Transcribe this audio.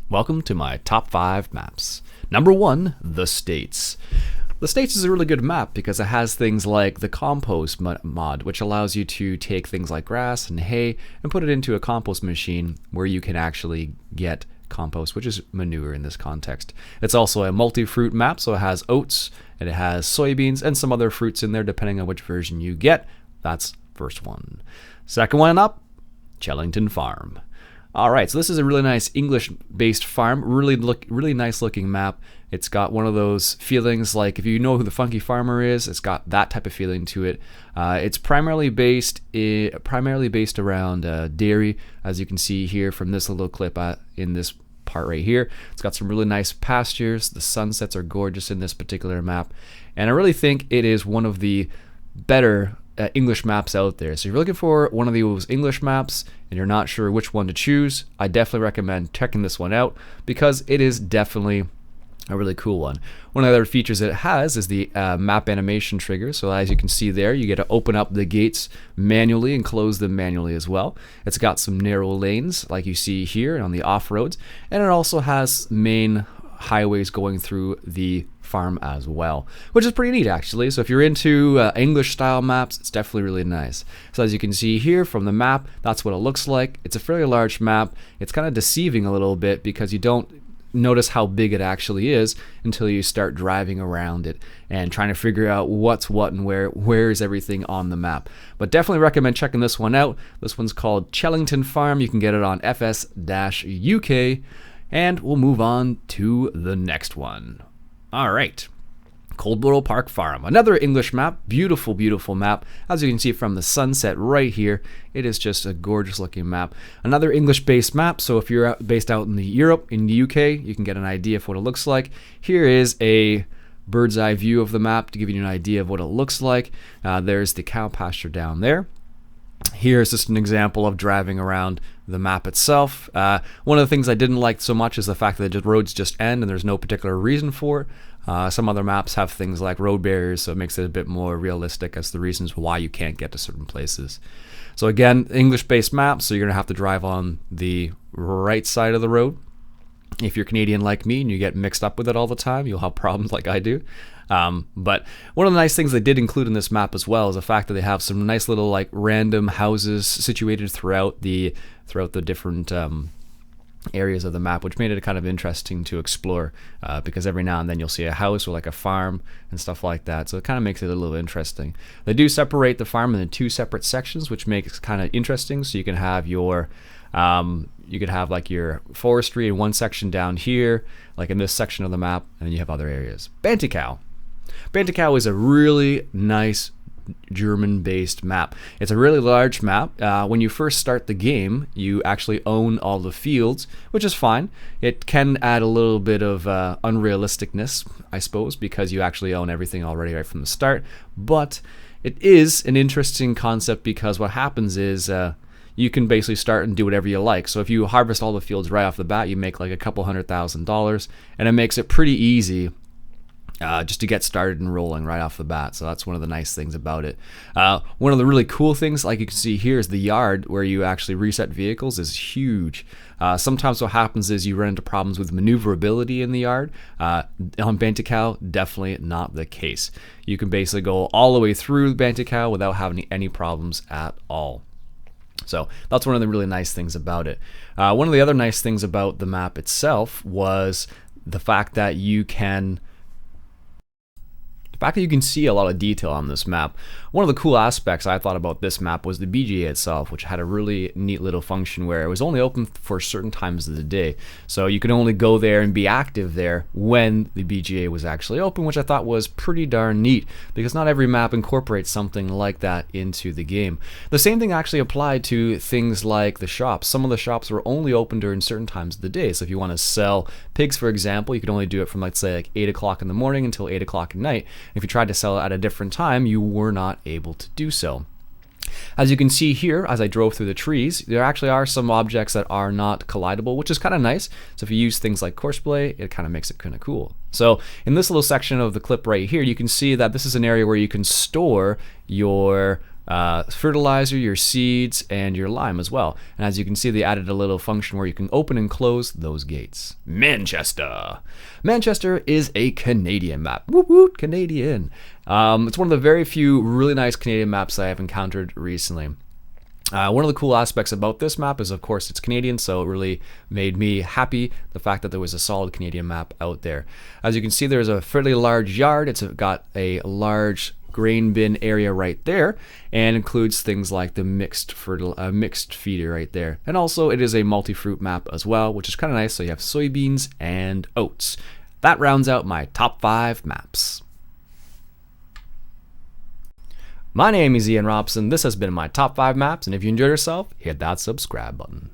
Welcome to my top 5 maps. Number 1, the States. The States is a really good map because it has things like the compost mod, which allows you to take things like grass and hay and put it into a compost machine where you can actually get compost, which is manure in this context. It's also a multi-fruit map, so it has oats and it has soybeans and some other fruits in there depending on which version you get. That's first one. Second one up, Shellington Farm. Alright, so this is a really nice English-based farm, really nice looking map. It's got one of those feelings like if you know who the Funky Farmer is, it's got that type of feeling to it. It's primarily based around dairy, as you can see here from this little clip in this part right here. It's got some really nice pastures. The sunsets are gorgeous in this particular map, and I really think it is one of the better English maps out there. So if you're looking for one of those English maps and you're not sure which one to choose, I definitely recommend checking this one out because it is definitely a really cool one. One of the other features it has is the map animation trigger. So as you can see there, you get to open up the gates manually and close them manually as well. It's got some narrow lanes like you see here on the off-roads, and it also has main highways going through the farm as well, which is pretty neat actually. So if you're into English style maps, it's definitely really nice. So as you can see here from the map, that's what it looks like. It's a fairly large map. It's kind of deceiving a little bit because you don't notice how big it actually is until you start driving around it and trying to figure out what's what and where is everything on the map. But definitely recommend checking this one out. This one's called Shellington Farm. You can get it on FS-UK. And we'll move on to the next one. All right, Coldborough Park Farm, another English map, beautiful, beautiful map. As you can see from the sunset right here, it is just a gorgeous looking map. Another English-based map, so if you're based out in Europe, in the UK, you can get an idea of what it looks like. Here is a bird's eye view of the map to give you an idea of what it looks like. There's the cow pasture down there. Here's just an example of driving around the map itself. One of the things I didn't like so much is the fact that the roads just end and there's no particular reason for it. Some other maps have things like road barriers, so it makes it a bit more realistic as the reasons why you can't get to certain places. So again, English-based map, so you're going to have to drive on the right side of the road. If you're Canadian like me and you get mixed up with it all the time, you'll have problems like I do. But one of the nice things they did include in this map as well is the fact that they have some nice little like random houses situated throughout the different areas of the map, which made it kind of interesting to explore because every now and then you'll see a house or like a farm and stuff like that. So it kind of makes it a little interesting. They do separate the farm into 2 separate sections, which makes it kind of interesting. So you can have your like your forestry in one section down here, like in this section of the map, and then you have other areas. Banda Cal. Banda Cal is a really nice German-based map. It's a really large map. When you first start the game, you actually own all the fields, which is fine. It can add a little bit of unrealisticness, I suppose, because you actually own everything already right from the start. But it is an interesting concept because what happens is you can basically start and do whatever you like. So if you harvest all the fields right off the bat, you make like a couple $100,000, and it makes it pretty easy just to get started and rolling right off the bat. So that's one of the nice things about it. One of the really cool things, like you can see here, is the yard where you actually reset vehicles is huge. Sometimes what happens is you run into problems with maneuverability in the yard. On Banda Cal, definitely not the case. You can basically go all the way through Banda Cal without having any problems at all. So that's one of the really nice things about it. One of the other nice things about the map itself was the fact that you can see a lot of detail on this map. One of the cool aspects I thought about this map was the BGA itself, which had a really neat little function where it was only open for certain times of the day. So you could only go there and be active there when the BGA was actually open, which I thought was pretty darn neat because not every map incorporates something like that into the game. The same thing actually applied to things like the shops. Some of the shops were only open during certain times of the day. So if you want to sell pigs, for example, you could only do it from, let's say, like 8 o'clock in the morning until 8 o'clock at night. If you tried to sell it at a different time, you were not able to do so. As you can see here, as I drove through the trees, there actually are some objects that are not collidable, which is kind of nice. So if you use things like courseplay, it kind of makes it kind of cool. So in this little section of the clip right here, you can see that this is an area where you can store your fertilizer, your seeds, and your lime as well. And as you can see, they added a little function where you can open and close those gates. Manchester. Manchester is a Canadian map. Woot woot, Canadian. It's one of the very few really nice Canadian maps I have encountered recently. One of the cool aspects about this map is, of course, it's Canadian, so it really made me happy, the fact that there was a solid Canadian map out there. As you can see, there's a fairly large yard. It's got a large grain bin area right there, and includes things like the mixed feeder right there. And also, it is a multi-fruit map as well, which is kind of nice. So you have soybeans and oats. That rounds out my top 5 maps. My name is Iain Robson. This has been my top 5 maps, and if you enjoyed yourself, hit that subscribe button.